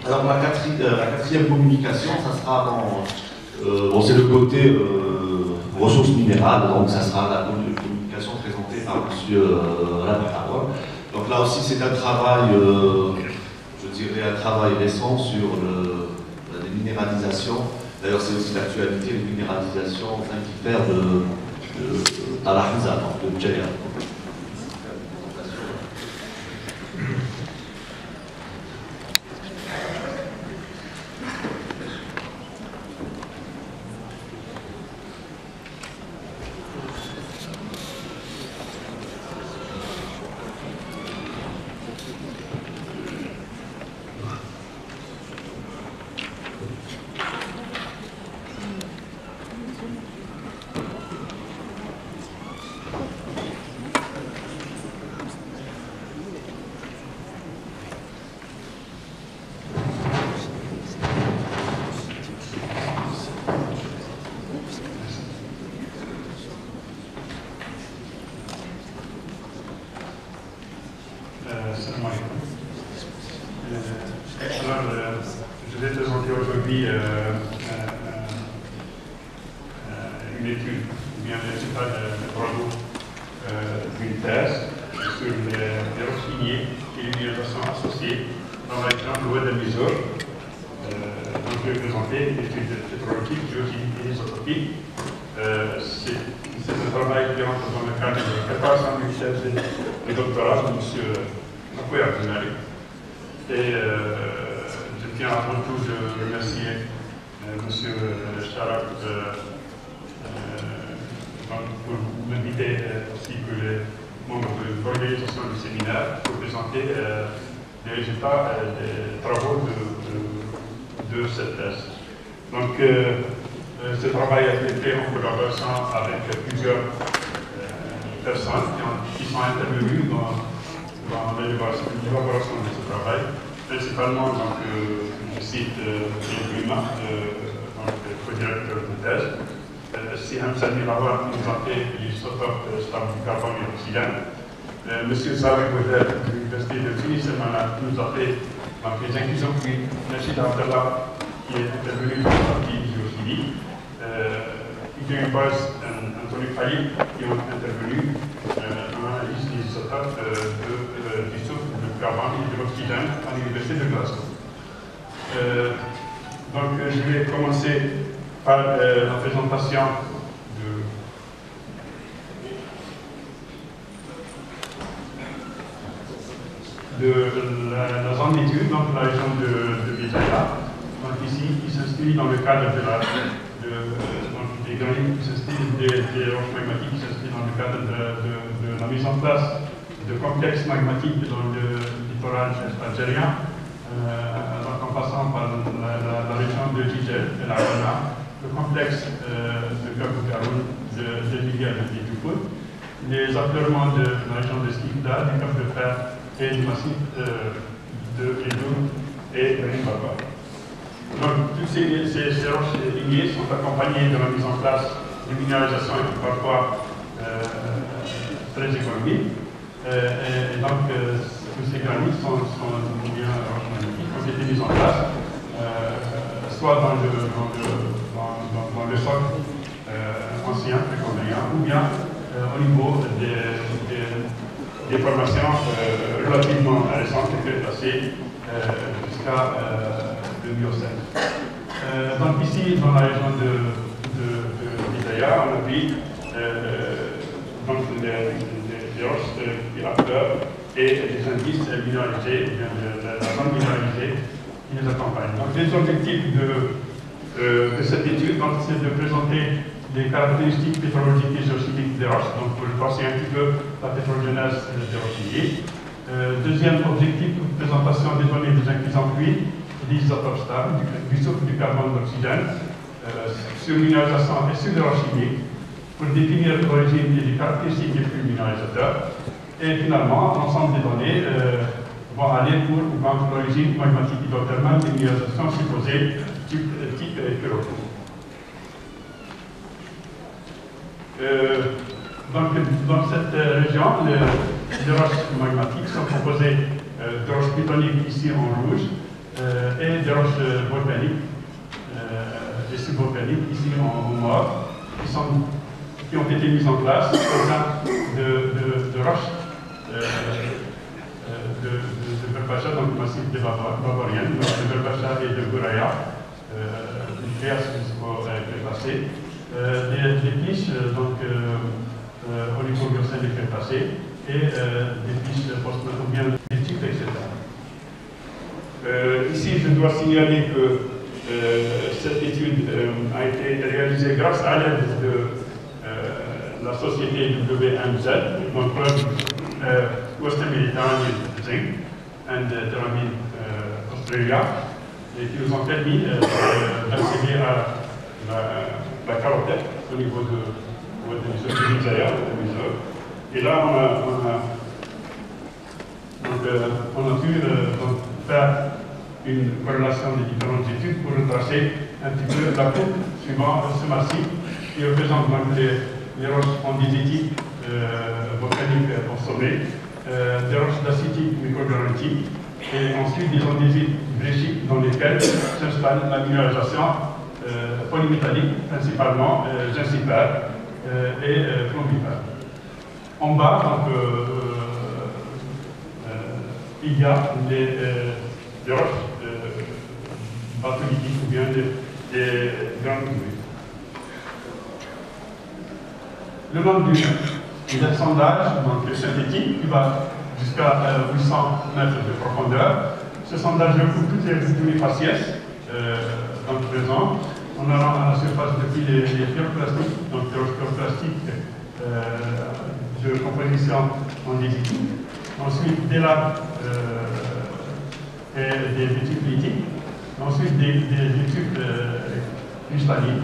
Alors la quatrième communication, ça sera bon, c'est le côté ressources minérales, donc ça sera la communication présentée par M. Lamarre. Donc là aussi c'est un travail, je dirais un travail récent sur la déminéralisation. D'ailleurs c'est aussi l'actualité, les minéralisations aquifères de Talahza, donc de Djaya. Je vais présenter aujourd'hui une étude, ou bien le résultat de travaux d'une thèse sur les roches lignées et les minéralisations associées dans la région de l'ouest de Mysore. Donc je vais présenter l'étude pétrologique, géologique et isotopique. C'est un travail qui entre dans le cadre de la préparation d'une thèse de doctorat de M. Nakoya Abdulali. Et je tiens avant tout de remercier M. Charak pour m'inviter ainsi que les membres de l'organisation du séminaire pour présenter les résultats des travaux de cette thèse. Donc, ce travail a été fait en collaboration avec plusieurs personnes qui sont intervenues dans l'élaboration de ce travail. Principalement, donc, je cite Philippe Lima, co-directeur de thèse. Siham Sami Lawar nous a fait l'isotope stable du carbone et l'oxygène. M. Saleh Bouder de l'Université de Tunis nous a fait les inclusions, puis Nachid Abdallah qui est intervenu dans la partie géochimie. Ibrahim Baz et Anthony Faye qui ont intervenu dans l'analyse des isotopes du soufre, du carbone et de l'oxygène à l'Université de Glasgow. Donc je vais commencer par la présentation de la zone d'étude, donc la région de Vizaya. Donc ici, qui s'inscrit dans le cadre des granits, qui s'inscrit des roches magmatiques, qui s'inscrit dans le cadre de la mise en place de complexes magmatiques dans le littoral algérien, en passant par la région de Jijel et la Ghana, le complexe de Cap-Caroun, de l'Ilia de Bidoukoun, les affleurements de la région de Skikda, du Cap de Fer et du massif de Edoum et de Rimbaba. Donc, toutes ces roches lignées sont accompagnées de la mise en place de minéralisation et parfois très économiques. Et donc, tous ces granits sont bien roches magnétiques, ont été mises en place, soit dans le socle ancien, précolombien, ou bien au niveau des formations relativement récentes et crétacées jusqu'à le Miocène. Donc ici, dans la région de Vizaya, on a vu des roches qui affleurent et des indices minéralisés, la zone minéralisée qui les accompagne. Donc les objectifs de cette étude, c'est de présenter les caractéristiques pétrologiques et géochimiques des roches, donc pour passer un petit peu la pétrogenèse des roches lignées. Deuxième objectif, présentation des données des inclusions fluides, des isotopes stables, du soufre, du carbone, de l'oxygène, sur minéralisation et sur les roches lignées, pour définir l'origine et les caractéristiques des flux minéralisateurs. Et finalement, l'ensemble des données vont aller pour l'origine magmatique hydrothermale des minéralisations supposées type Kuroko. Donc, dans cette région, les roches magmatiques sont composées de roches plutoniques ici en rouge, et des roches volcaniques et subvolcaniques ici en Maroc, qui ont été mises en place au sein de roches de Berbacha, donc le massif des Bavariennes, de Berbacha et de Gouraya, une création crétacée, des piches donc, au niveau biocène des crétacés et des piches post-naturiennes, des types, etc. Ici, je dois signaler que cette étude a été réalisée grâce à l'aide de la société WMZ, donc Western Mediterranean Zinc and Theramine Australia, et qui nous ont permis d'accéder à la carotèque au niveau de Misaya. Et là, on a pu faire une corrélation des différentes études pour retracer un petit peu la courbe suivant ce massif qui représente donc les roches andésitiques volcaniques au sommet, des roches dacitique microgranitiques et ensuite des andésites bréchiques dans lesquelles s'installe la minéralisation polymétallique, principalement zincifère et plombifère. En bas, donc, il y a des roches batholithiques ou bien des grandes grues. Le long du sondage donc synthétique qui va jusqu'à 800 mètres de profondeur. Ce sondage recouvre toutes les faciès donc présentes. On a à la surface depuis les pyroplastiques, donc des roches pyroplastiques de composition andésitique. Ensuite des laves et des tubes lithiques. Ensuite des tubes cristallines.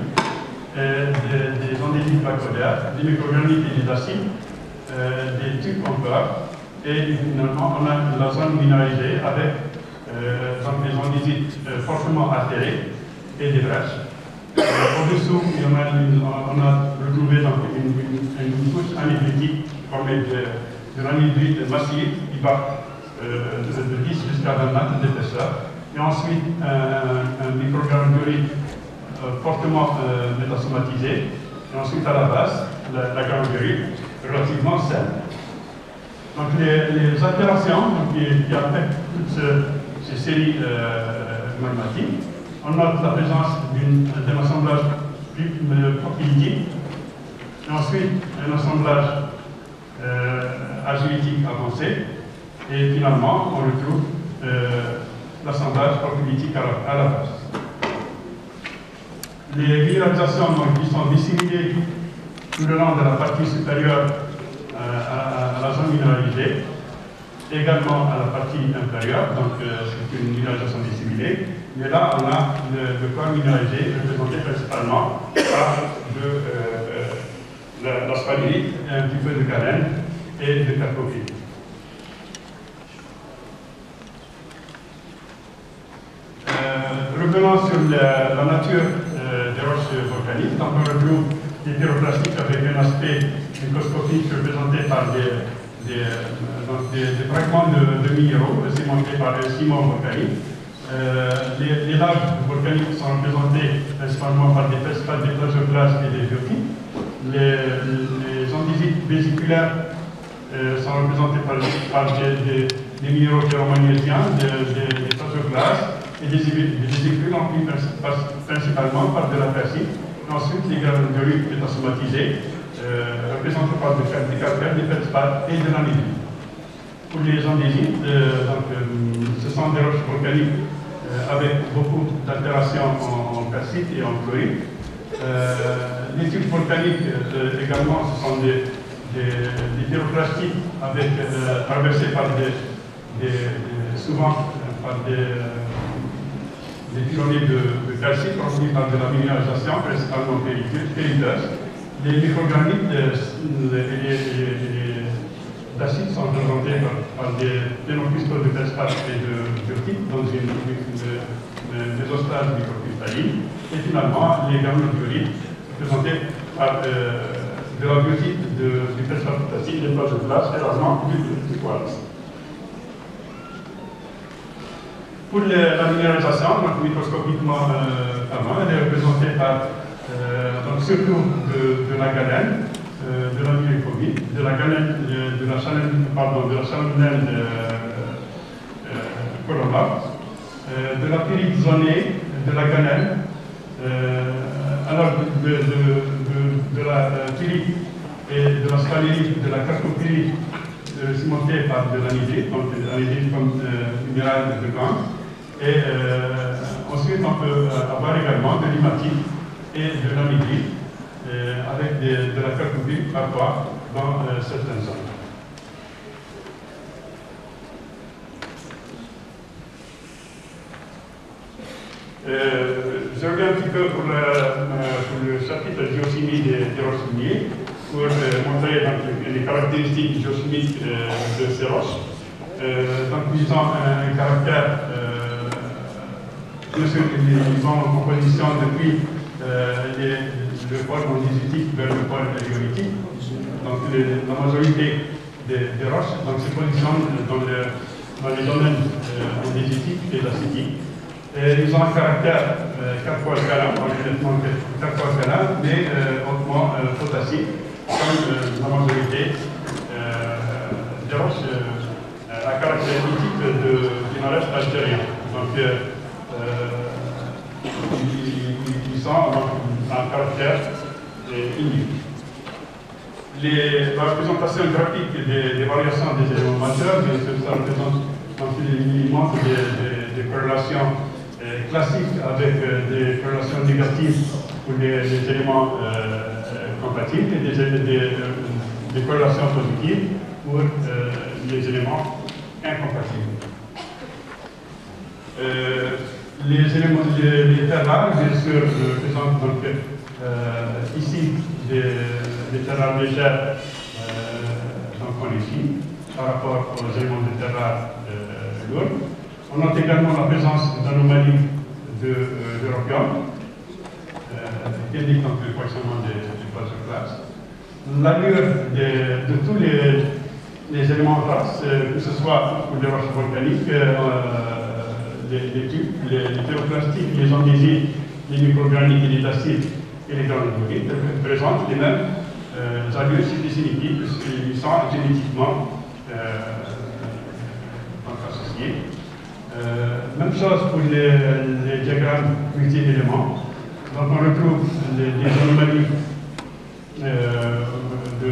Des andésites placodaires, des microgranites et des acides, des tubes en beurre, et finalement on a la zone minéralisée avec donc des andésites fortement altérés et des brèches. Au-dessous, on a retrouvé donc, une couche anhydritique formée de l'anhydrite massif qui va de 10 jusqu'à 20 mètres d'épaisseur, et ensuite un microgranulite fortement métasomatisé, et ensuite à la base, la granulite relativement saine. Donc les altérations qui affectent toutes ces séries magmatiques, on note la présence d'un assemblage propylitique, et ensuite un assemblage argilitique avancé, et finalement on retrouve l'assemblage propylitique à la base. Les minéralisations qui sont disséminées tout le long de la partie supérieure à la zone minéralisée, également à la partie inférieure, donc c'est une minéralisation disséminée. Mais là, on a le corps minéralisé représenté principalement par la sphalerite, un petit peu de galène et de carbophyte. Revenons sur la nature des roches volcaniques. Donc on retrouve des pyroplastiques avec un aspect microscopique représenté par des fragments de minéraux cimentés par des ciments volcaniques. Les laves volcaniques sont représentées principalement par des feldspaths, des plagioclastes et des biotites. Les andésites vésiculaires sont représentés par des minéraux ferromagnésiens, des plagioclastes et des vésicules remplies principalement par de la persite. Ensuite, les granulures métasomatisées, représentés par des calcaires, des feldspaths et de l'anhydrite. Pour les andésites, ce sont des roches volcaniques avec beaucoup d'altérations en calcite et en chlorite. Les tubes volcaniques également, ce sont des pyroplastiques traversés par souvent par des pilonniers de calcite produits par de la minéralisation, principalement périlleuse. Les microgranites d'acides sont représentés par des pénocristaux de feldspath et de biotite dans une mésostase microcristalline. Et finalement, les granulurites représentés par de la biotite du feldspath potassique, des plagioclastes et rarement du quartz. Pour la minéralisation, donc microscopiquement parlant, elle est représentée par donc surtout de la galène, de la microphobie, de la galène, de la chalumnène colomba, de la pyrite zonée, de la galène, alors de la pyrite et de la sphalerite, de la calcopyrite cimentée par de l'anhydrite, donc l'anhydrite comme minéral de blanc. Et ensuite, on peut avoir également de l'hématite et de l'anhydrite avec de la calcopyrite parfois dans certaines zones. Je reviens un petit peu pour le chapitre de géochimie des roches minières pour montrer donc, les caractéristiques géochimiques de ces roches. Donc, ils ont un caractère, bien sûr, ils ont une composition depuis le pôle andésitique vers le pôle éolitique. Donc, la majorité des roches se positionnent dans les domaines andésitiques et dacitiques. Ils ont un caractère 4 fois alcalin, mais hautement potassique, comme la majorité des roches à caractère typique du nord-est algérien. Donc, ils ont un caractère unique. La représentation graphique des variations des éléments majeurs, bien sûr, ça représente il montre des corrélations classiques avec des corrélations négatives pour les éléments compatibles et des corrélations positives pour les éléments incompatibles. Les terres rares, bien sûr, représentent donc ici des terres rares légères, donc on ici, par rapport aux éléments de terres rares lourds. On note également la présence d'anomalies de l'opium, qui indique donc le fonctionnement des phases de classe. L'allure de tous les éléments rares, que ce soit pour les roches volcaniques, les tubes, les théoplastiques, les andésites, les microgranites et les acides et les granulolites présentent les mêmes allures, ce qui signifie qu'ils sont génétiquement associés. Même chose pour les diagrammes multi-éléments. Donc on retrouve des anomalies de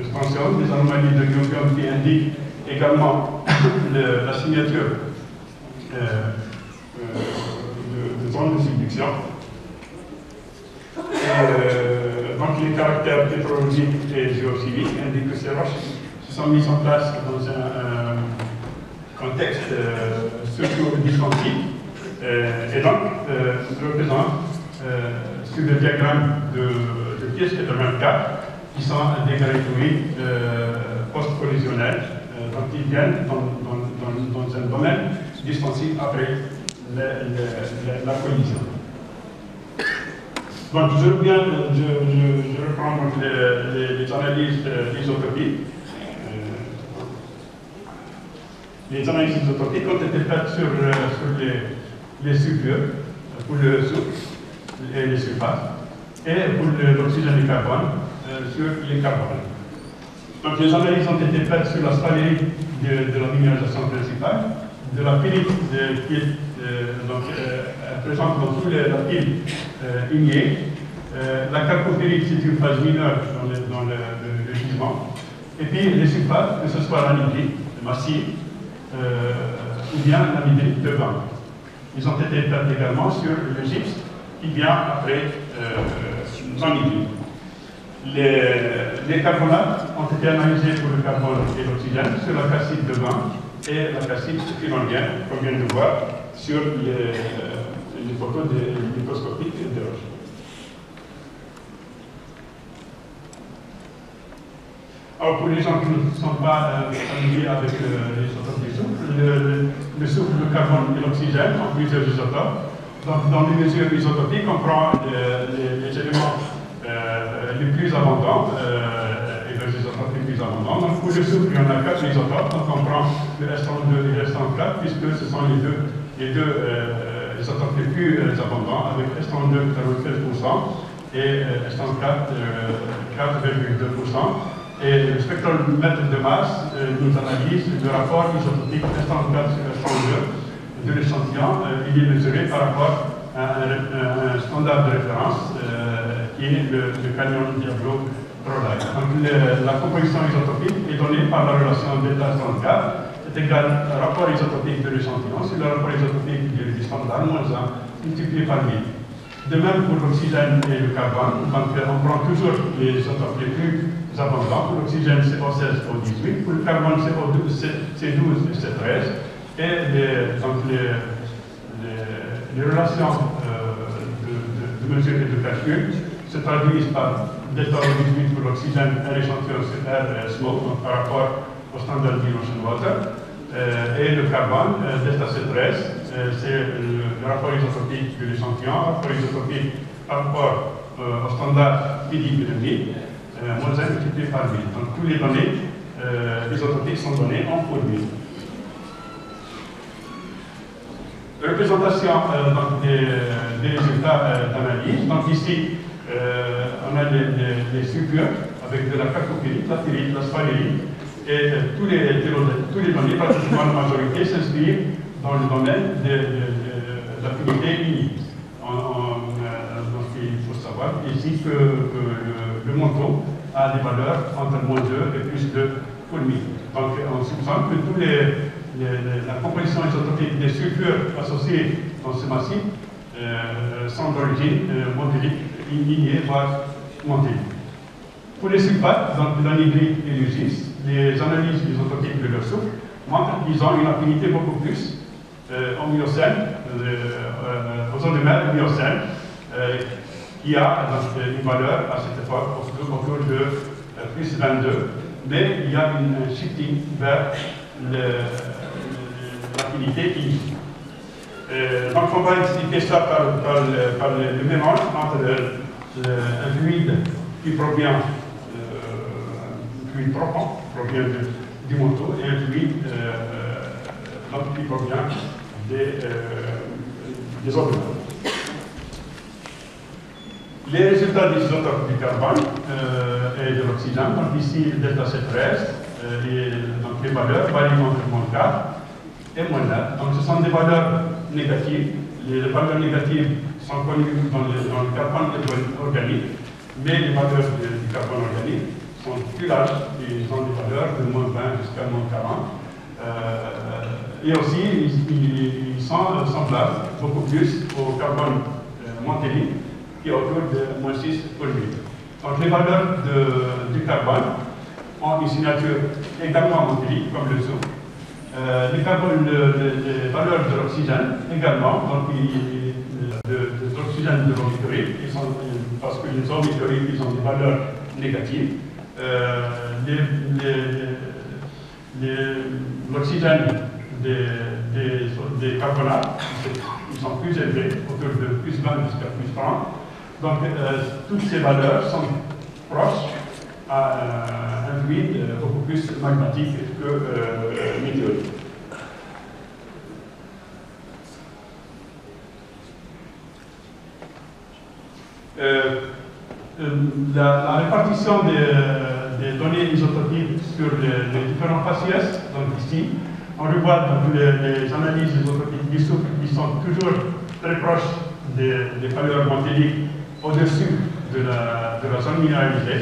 strontium, des anomalies de niobium qui indiquent également la signature de zone de subduction. Donc les caractères pétrologiques et géochimiques indiquent que ces roches se sont mises en place dans un contexte surtout distantique et donc représentent sur le diagramme de pièce 84 qui sont des granitoïdes post-collisionnels, donc ils viennent dans un domaine distancié après la collision. Donc je reprends donc les analyses isotopiques. Les analyses isotopiques ont été faites sur les sulfures, pour le soufre et les sulfates, et pour l'oxygène et carbone, sur les carbones. Donc les analyses ont été faites sur la sphalerite de la minéralisation principale, de la pyrite qui est présente dans toute la pile ignée. La calcopyrite, c'est une phase mineure dans le gisement. Et puis les sulfates, que ce soit l'anhydrite, le massif, ou bien l'anhydrite de vin. Ils ont été faits également sur le gypse qui vient après l'anhydrite. Les carbonates ont été analysés pour le carbone et l'oxygène sur la calcite de vin et la calcite phylongienne, qu'on vient de voir sur les photos microscopiques de roches. Alors, pour les gens qui ne sont pas familiers avec les isotopes du soufre, le soufre, le carbone et l'oxygène ont plusieurs isotopes. Donc, dans les mesures isotopiques, on prend les éléments les plus abondants et les isotopes les plus abondants. Donc, pour le soufre, il y en a 4 isotopes. Donc, on prend le S32 et le S34, puisque ce sont les deux les deux isotopes les plus abondants, avec Eston 2, 13% et Eston 4, 4,2%. Et le spectromètre de masse nous analyse le rapport isotopique Eston 4 sur Eston 2 de l'échantillon. Il est mesuré par rapport à un standard de référence qui est le canyon Diablo-Rolai. Donc la composition isotopique est donnée par la relation delta Eston 4 est égal au rapport isotopique de l'échantillon sur le rapport isotopique du standard moins 1 multiplié par 1000. De même pour l'oxygène et le carbone, donc on prend toujours les isotopes les plus abondants. Pour l'oxygène, c'est O16, O18. Pour le carbone, c'est O12, C12 et C13. Et donc les relations de mesure et de calcul se traduisent par delta O18 pour l'oxygène et l'échantillon sur R smoke, donc par rapport au standard Dean Ocean Water. Et le carbone, delta C13, c'est le rapport isotopique de l'échantillon, rapport isotopique par rapport au standard PD de 1000, moins 1 multiplié par 1000. Donc, tous les données isotopiques sont données en pour 1000. Représentation donc des résultats d'analyse. Donc, ici, on a des sulfures avec de la cacopyrite, la pyrite, la sphalerite, et tous les données, pratiquement la majorité, s'inscrivent dans le domaine de l'affinité unique. Donc il faut savoir ici que le manteau a des valeurs entre moins 2 et plus 2 pour 1000. Donc on soupçonne que la composition isotopique des sulfures associés dans ce massif sont d'origine montélique, lignée, voire montélique. Pour les sulfates, donc l'anhydrite et l'usis, les analyses isotopiques de leur soufre montrent qu'ils ont une affinité beaucoup plus en myocène, aux ondes de mer myocène, qui a donc, une valeur à cette époque autour de plus 22, mais il y a un shifting vers l'affinité I. Donc on va expliquer ça par le mélange entre un fluide qui provient fluide propant, provient du manteau, et un fluide qui provient des autres. Les résultats des isotopes du carbone et de l'oxygène, donc ici le delta C13, donc les valeurs varient entre moins 4 et moins 9. Donc ce sont des valeurs négatives. Les valeurs négatives sont connues dans le carbone organique, mais les valeurs du carbone organique sont plus larges, ils ont des valeurs de moins 20 jusqu'à moins 40. Et aussi, ils sont semblables beaucoup plus au carbone montélique, qui est autour de moins 6 pour 1000. Donc les valeurs du carbone ont une signature également montélique, comme le soufre. Les valeurs de l'oxygène également, donc de l'oxygène de l'omichlorite, parce que les omichlorites, ils ont des valeurs négatives. L'oxygène des carbonates, ils sont plus élevés, autour de plus 20 jusqu'à plus 30. Donc, toutes ces valeurs sont proches à un fluide beaucoup plus magmatique que météorique. La répartition des données isotopiques sur les différents faciès, donc ici, on revoit donc les analyses isotopiques du soufre qui sont toujours très proches des valeurs montéliques au-dessus de la zone minéralisée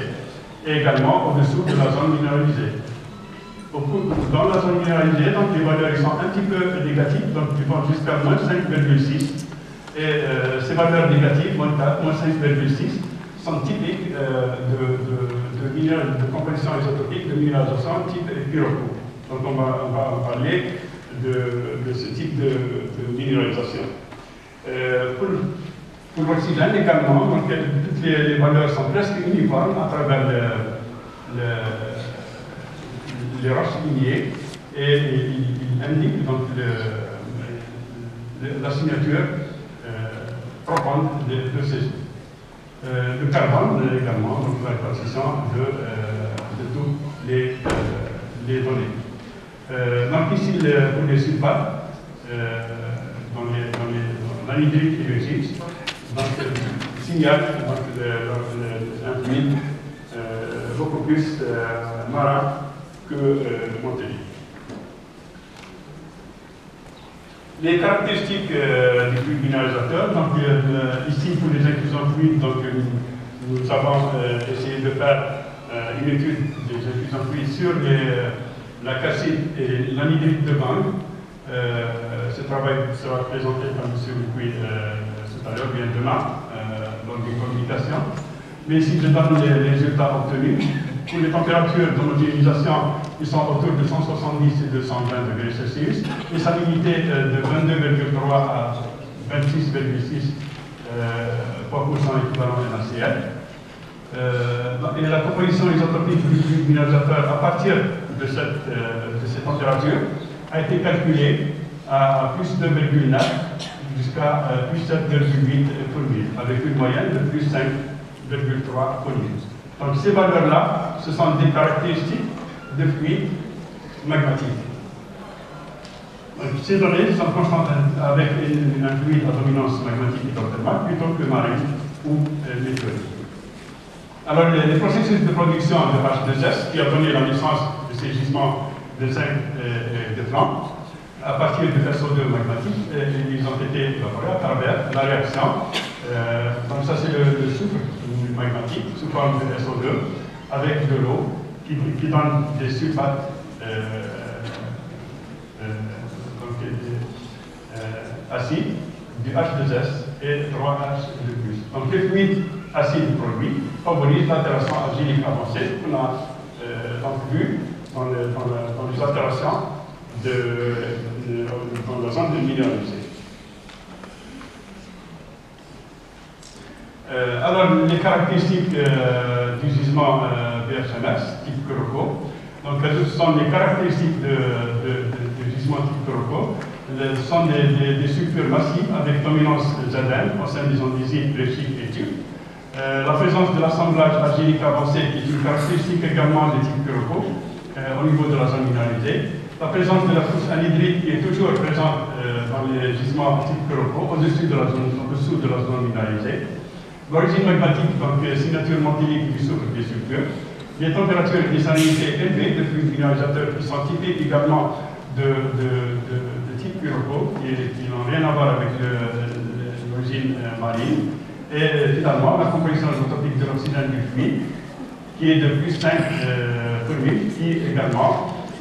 et également au-dessous de la zone minéralisée. Dans la zone minéralisée, donc les valeurs sont un petit peu négatives, donc ils vont jusqu'à moins 5,6. Et ces valeurs négatives, moins 4, moins 5,6, sont typiques de composition isotopique de minéralisation type pyroco. Donc on va parler de ce type de minéralisation. Pour l'oxygène également, donc, toutes les valeurs sont presque uniformes à travers les roches lignées et il indique donc la signature propante de ces. Le carbone également, donc la répartition de toutes les données. Donc ici, pour les sulfates, dans l'anhydrite qui existe, donc signale un fluide beaucoup plus marin que Montélimar. Les caractéristiques du fluide minéralisateur, donc ici pour les inclusions fluides, donc nous avons essayé de faire une étude des inclusions fluides sur la calcite et l'anhydrite de Bang. Ce travail sera présenté par M. Dupuis tout à l'heure, bien demain, lors d'une communication. Mais ici, je donne les résultats obtenus. Pour les températures d'homogénéisation, ils sont autour de 170 et 220 degrés Celsius. Les salinités de 22,3 à 26,6 % équivalent NaCl. Et la composition isotopique du fluide minéralisateur à partir de ces températures a été calculée à plus 2,9 jusqu'à plus 7,8 pour 1000, avec une moyenne de plus 5,3 pour 1000. Donc ces valeurs-là, ce sont des caractéristiques de fluide magmatique. Donc, ces données sont constantes avec un fluide à dominance magmatique hydrothermale plutôt que marine ou météorique. Alors les processus de production de H2S qui a donné la naissance de ces gisements de zinc et de flammes à partir du SO2 magmatique, ils ont été évaporés à travers la réaction. Donc ça c'est le soufre magmatique sous forme de SO2 avec de l'eau qui donne des sulfates acides du H2S et 3H de plus. Donc les fluides acides produits favorisent l'altération argilique avancée qu'on a vu dans les altérations dans la zone de minéralisée. Alors, les caractéristiques du gisement BHMS, type Kuroko. Donc, ce sont les caractéristiques du gisement type Kuroko. Ce sont des structures massives avec dominance Zn au sein des andésites, bréchiques et tubes. La présence de l'assemblage argilique avancé est une caractéristique également de type Kuroko au niveau de la zone minéralisée. La présence de la couche anhydrique qui est toujours présente dans les gisements type Kuroko au-dessous de la zone minéralisée. L'origine magmatique, donc signature montélique du soufre des sulfures. Les températures et les salinités élevées de fluides minéralisateurs qui sont typiques également de type Kuroko, qui n'ont rien à voir avec l'origine marine. Et finalement, la composition isotopique de l'oxygène du fluide, qui est de plus 5 pour 1000, qui est également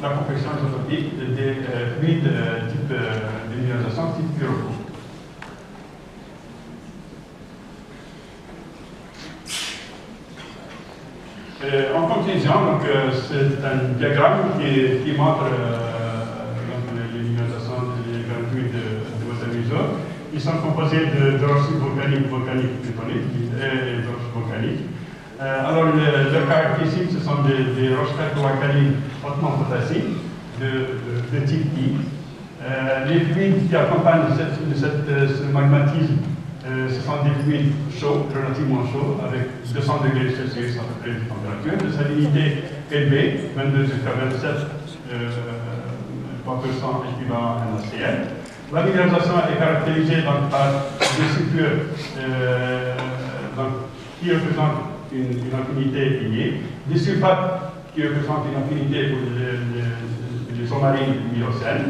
la composition isotopique des fluides type de minéralisation type Kuroko. En conclusion, c'est un diagramme qui montre les minéralisations des grands fluides de Watermiso. Ils sont composés de roches volcaniques plutoniques et de roches volcaniques. Alors, leurs caractéristiques, ce sont des roches calco-alcalines hautement potassiques de type I. Les fluides qui accompagnent ce magmatisme, ce sont des fluides chauds, relativement chauds, avec 200 degrés Celsius à peu près de température, de salinité élevée, 22 jusqu'à 27 % équivalent à NaCl. La minéralisation est caractérisée donc, par des structures qui représentent une affinité liée, des sulfates qui représentent une affinité pour les eaux marines du Miocène,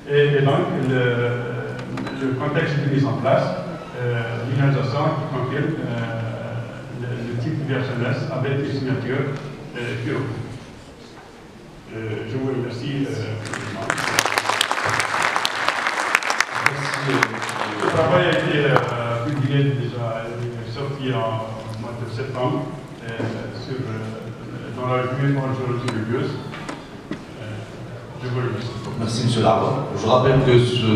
et donc le contexte de mise en place, minéralisation qui confirme le type VHMS avec une signature Kuroko. Je vous remercie. Le travail a été publié déjà, sorti en mois de septembre dans la revue Ornithologie Reviews. Je vous remercie. Merci M. Larba. Je rappelle que ce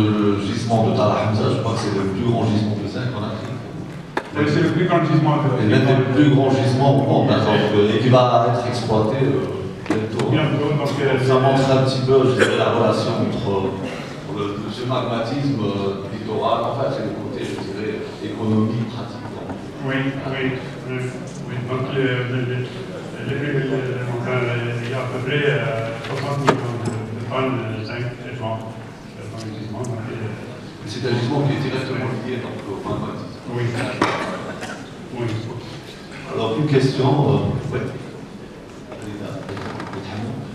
gisement de Tara Hamza, je crois que c'est le plus grand gisement de zinc en Afrique. C'est le plus grand gisement de l'Afrique. Et l'un des plus grands gisements au monde, et qui va être exploité bientôt. Donc, ça montre un petit peu, je dirais, la relation entre ce magmatisme littoral, en fait, c'est le côté, je dirais, économique, pratique. Oui. Donc, il y a à peu près 60 millions de tonnes de zinc présentes dans le gisement. C'est un gisement qui est directement lié donc, au magmatisme. Oui. Oui. Alors, une question. Ouais. Je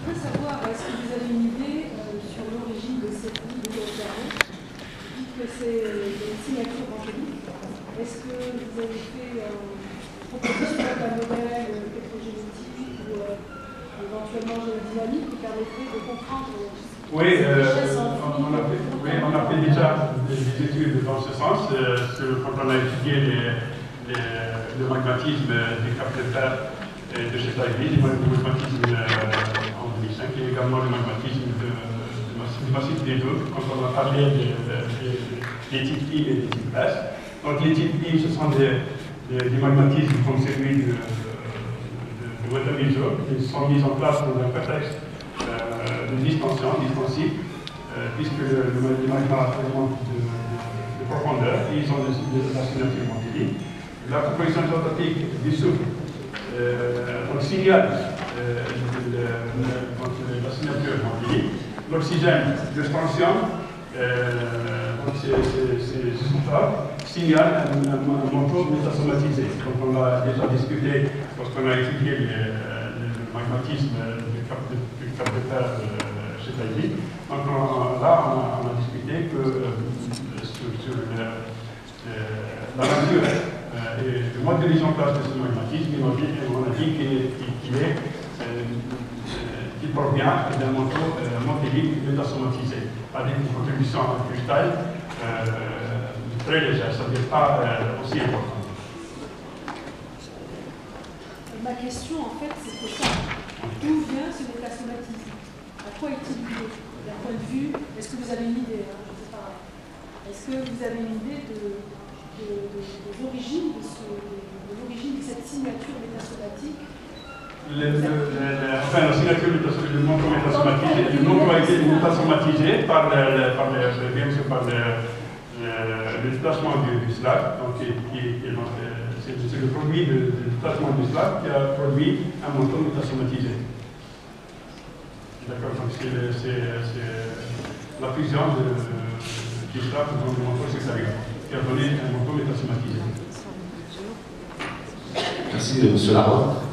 veux savoir, est-ce que vous avez une idée sur l'origine de cette vie de Voltaire? Vous dites que c'est des signatures angéliques. Est-ce que vous avez fait proposition d'un modèle pétrogénétique ou éventuellement géodynamique qui permettrait de comprendre Oui, on a fait déjà des études dans ce sens. Quand on a étudié le magmatisme des capes de terre de chez Taïbi, le magmatisme en 2005 et également le magmatisme du massif des deux, quand on a parlé des types I et des types S. Donc les types I, ce sont des magmatismes comme celui de Wetamizo, qui sont mis en place dans un contexte de distension, distensive, puisque le magma augmente de profondeur, et ils ont la signature montélique. La proposition isotopique du souffle signale la signature montélique. L'oxygène de scansion, ces isotopes signalent un manteau métasomatisé. Donc on l'a déjà discuté lorsqu'on a étudié le magmatisme du cap de terre chez Taïbi. Donc là, on a discuté que sur la nature et le mode de mise en place de ce magmatisme, on a dit qu'il provient d'un manteau montélique métasomatisé, avec une contribution en cristal très légère, c'est-à-dire pas aussi importante. Ma question, en fait, c'était ça. D'où vient ce métasomatisme? À quoi est-il lié? D'un point de vue, est-ce que vous avez une idée? Je ne sais pas. Est-ce que vous avez une idée de l'origine de cette signature métasomatique? Enfin, la signature du manteau métasomatisé, le manteau a été métasomatisé par le détachement du slag. Donc, c'est le produit du détachement du slag qui a produit un manteau métasomatisé. D'accord, donc c'est la fusion du slag dans le manteau sexagénaire qui a donné un manteau métasomatisé. Merci, M. Larotte.